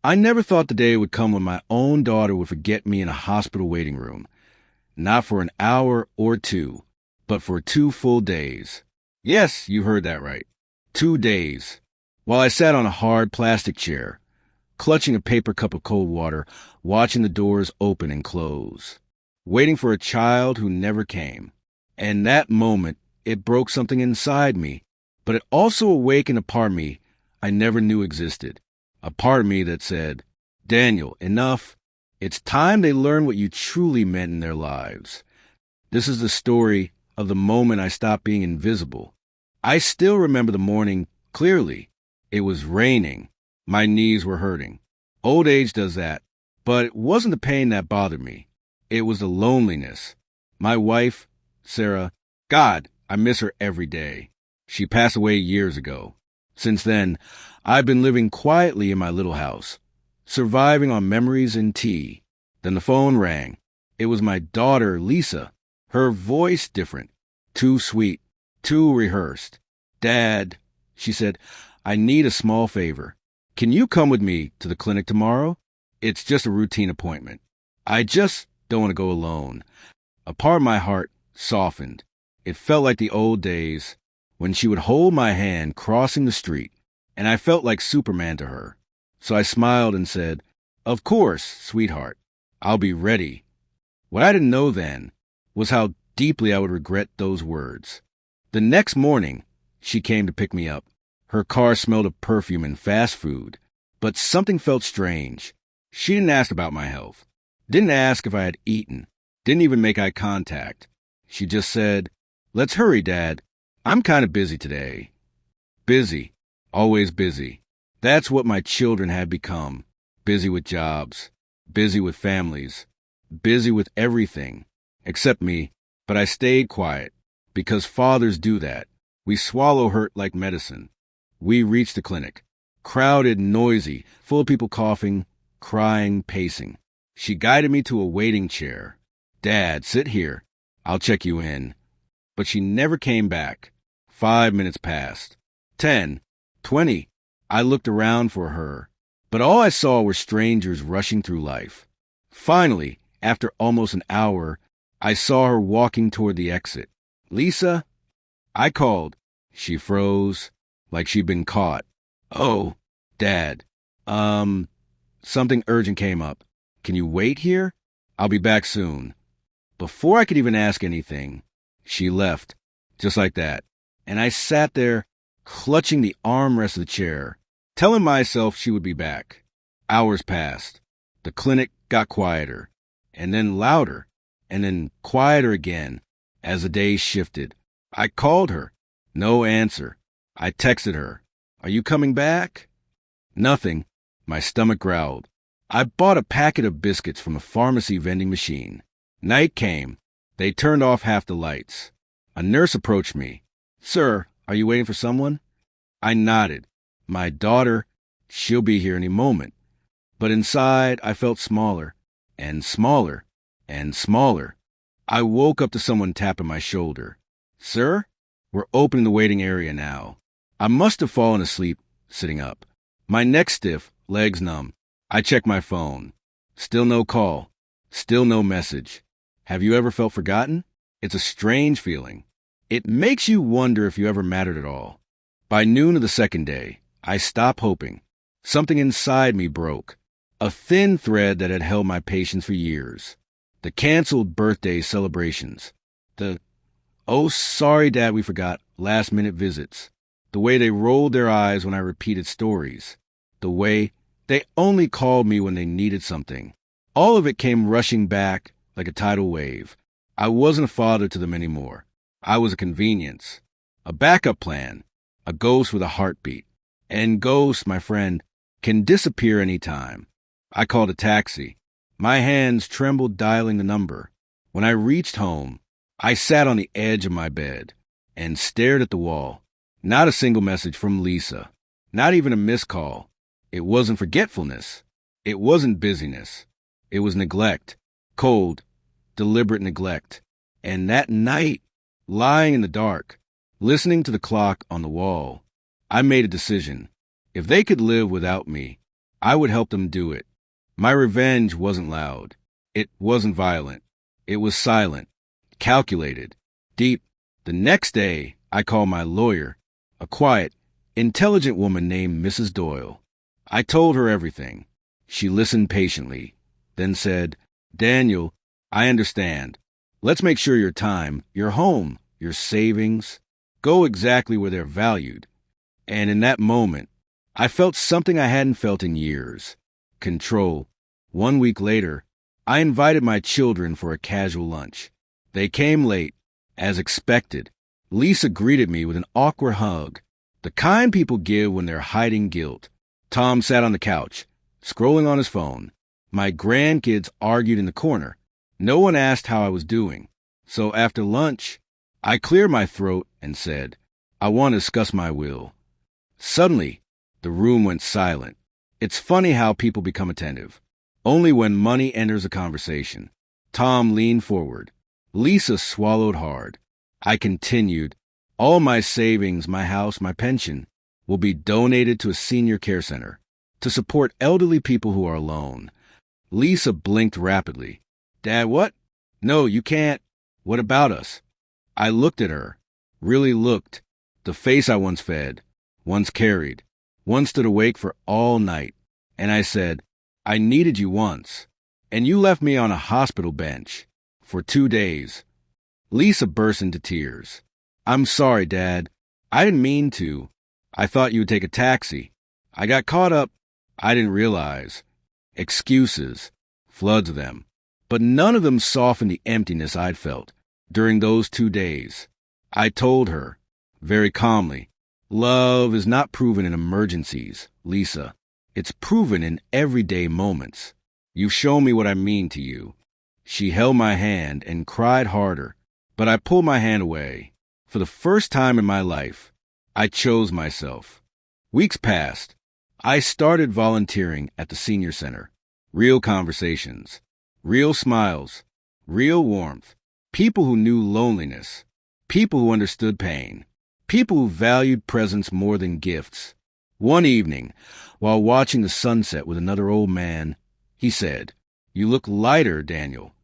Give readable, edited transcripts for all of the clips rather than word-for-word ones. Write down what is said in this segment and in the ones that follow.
I never thought the day would come when my own daughter would forget me in a hospital waiting room. Not for an hour or two, but for 2 full days. Yes, you heard that right. 2 days. While I sat on a hard plastic chair, clutching a paper cup of cold water, watching the doors open and close, waiting for a child who never came. And that moment, it broke something inside me, but it also awakened a part of me I never knew existed. A part of me that said, Daniel, enough. It's time they learn what you truly meant in their lives. This is the story of the moment I stopped being invisible. I still remember the morning clearly. It was raining. My knees were hurting. Old age does that. But it wasn't the pain that bothered me. It was the loneliness. My wife, Sarah, God, I miss her every day. She passed away years ago. Since then, I've been living quietly in my little house, surviving on memories and tea. Then the phone rang. It was my daughter, Lisa. Her voice different, too sweet, too rehearsed. Dad, she said, I need a small favor. Can you come with me to the clinic tomorrow? It's just a routine appointment. I just don't want to go alone. A part of my heart softened. It felt like the old days when she would hold my hand crossing the street, and I felt like Superman to her. So I smiled and said, Of course, sweetheart. I'll be ready. What I didn't know then was how deeply I would regret those words. The next morning, she came to pick me up. Her car smelled of perfume and fast food, but something felt strange. She didn't ask about my health, didn't ask if I had eaten, didn't even make eye contact. She just said, Let's hurry, Dad. I'm kind of busy today. Busy, always busy. That's what my children had become. Busy with jobs, busy with families, busy with everything, except me. But I stayed quiet, because fathers do that. We swallow hurt like medicine. We reached the clinic, crowded, noisy, full of people coughing, crying, pacing. She guided me to a waiting chair. Dad, sit here. I'll check you in. But she never came back. 5 minutes passed. 10, 20. I looked around for her, but all I saw were strangers rushing through life. Finally, after almost an hour, I saw her walking toward the exit. Lisa? I called. She froze, like she'd been caught. Oh, Dad. Something urgent came up. Can you wait here? I'll be back soon. Before I could even ask anything, she left, just like that. And I sat there, clutching the armrest of the chair, telling myself she would be back. Hours passed. The clinic got quieter, and then louder, and then quieter again as the days shifted. I called her. No answer. I texted her. Are you coming back? Nothing. My stomach growled. I bought a packet of biscuits from a pharmacy vending machine. Night came. They turned off half the lights. A nurse approached me. Sir, are you waiting for someone? I nodded. My daughter, she'll be here any moment. But inside, I felt smaller, and smaller, and smaller. I woke up to someone tapping my shoulder. Sir, we're opening the waiting area now. I must have fallen asleep, sitting up. My neck stiff, legs numb. I checked my phone. Still no call. Still no message. Have you ever felt forgotten? It's a strange feeling. It makes you wonder if you ever mattered at all. By noon of the second day, I stopped hoping. Something inside me broke. A thin thread that had held my patience for years. The canceled birthday celebrations. The, oh, sorry, Dad, we forgot, last-minute visits. The way they rolled their eyes when I repeated stories. The way they only called me when they needed something. All of it came rushing back like a tidal wave. I wasn't a father to them anymore. I was a convenience. A backup plan. A ghost with a heartbeat. And ghosts, my friend, can disappear any time. I called a taxi. My hands trembled dialing the number. When I reached home, I sat on the edge of my bed and stared at the wall. Not a single message from Lisa. Not even a missed call. It wasn't forgetfulness. It wasn't busyness. It was neglect. Cold, deliberate neglect. And that night, lying in the dark, listening to the clock on the wall, I made a decision. If they could live without me, I would help them do it. My revenge wasn't loud. It wasn't violent. It was silent, calculated, deep. The next day, I called my lawyer, a quiet, intelligent woman named Mrs. Doyle. I told her everything. She listened patiently, then said, "Daniel, I understand. Let's make sure your time, your home, your savings go exactly where they're valued." And in that moment, I felt something I hadn't felt in years. Control. 1 week later, I invited my children for a casual lunch. They came late, as expected. Lisa greeted me with an awkward hug, the kind people give when they're hiding guilt. Tom sat on the couch, scrolling on his phone. My grandkids argued in the corner. No one asked how I was doing. So after lunch, I cleared my throat and said, "I want to discuss my will." Suddenly, the room went silent. It's funny how people become attentive. Only when money enters a conversation. Tom leaned forward. Lisa swallowed hard. I continued, "All my savings, my house, my pension, will be donated to a senior care center to support elderly people who are alone." Lisa blinked rapidly. "Dad, what? No, you can't. What about us?" I looked at her, really looked, the face I once fed, once carried, once stood awake for all night. And I said, "I needed you once, and you left me on a hospital bench for 2 days. Lisa burst into tears. "I'm sorry, Dad. I didn't mean to. I thought you would take a taxi. I got caught up. I didn't realize." Excuses, floods of them. But none of them softened the emptiness I'd felt during those 2 days. I told her, very calmly, "Love is not proven in emergencies, Lisa. It's proven in everyday moments. You've shown me what I mean to you." She held my hand and cried harder, but I pulled my hand away. For the first time in my life, I chose myself. Weeks passed. I started volunteering at the senior center. Real conversations, real smiles, real warmth. People who knew loneliness, people who understood pain, people who valued presence more than gifts. One evening, while watching the sunset with another old man, he said, "You look lighter, Daniel."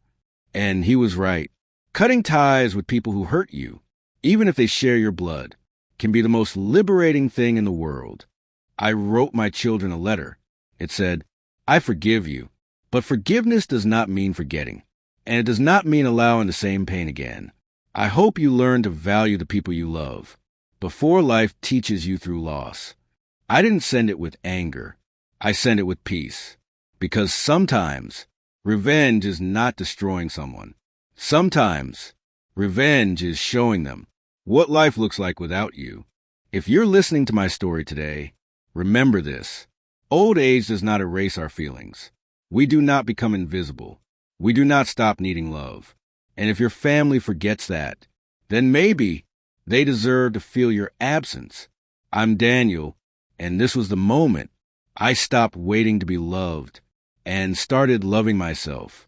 And he was right. Cutting ties with people who hurt you, even if they share your blood, can be the most liberating thing in the world. I wrote my children a letter. It said, "I forgive you, but forgiveness does not mean forgetting, and it does not mean allowing the same pain again. I hope you learn to value the people you love before life teaches you through loss." I didn't send it with anger. I sent it with peace. Because sometimes revenge is not destroying someone. Sometimes revenge is showing them what life looks like without you. If you're listening to my story today, remember this. Old age does not erase our feelings. We do not become invisible. We do not stop needing love. And if your family forgets that, then maybe they deserve to feel your absence. I'm Daniel, and this was the moment I stopped waiting to be loved and started loving myself.